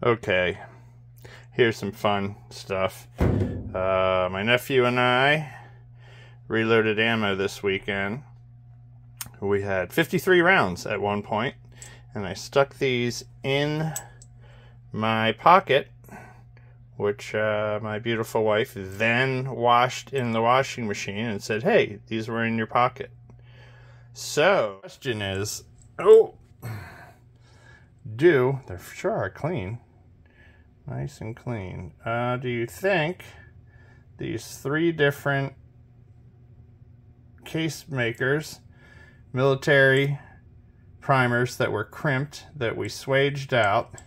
Okay, here's some fun stuff. My nephew and I reloaded ammo this weekend. We had 53 rounds at one point, and I stuck these in my pocket, which my beautiful wife then washed in the washing machine and said, "Hey, these were in your pocket." So, the question is, they sure are clean. Nice and clean. Do you think these three different case makers, military primers that were crimped, that we swaged out,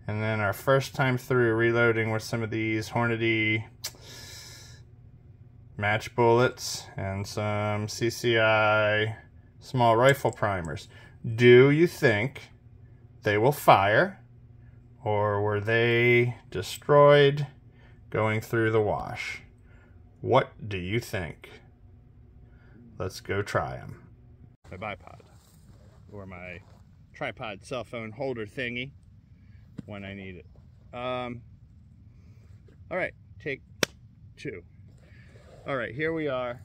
and then our first time through reloading with some of these Hornady match bullets and some CCI small rifle primers, do you think they will fire? Or were they destroyed going through the wash? What do you think? Let's go try them. My bipod, or my tripod cell phone holder thingy when I need it. All right, take two. All right, here we are.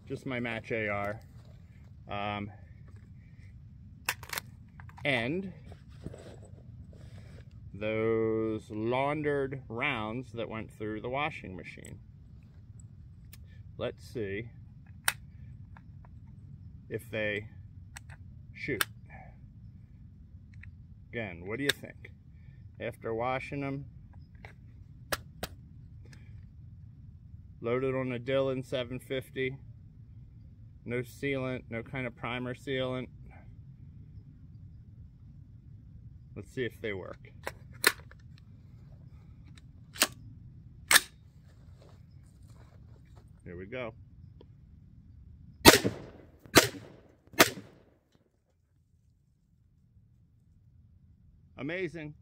Just my match AR. And those laundered rounds that went through the washing machine. Let's see if they shoot. Again, what do you think? After washing them, loaded on a Dillon 750, no sealant, no kind of primer sealant. Let's see if they work. Here we go. Amazing.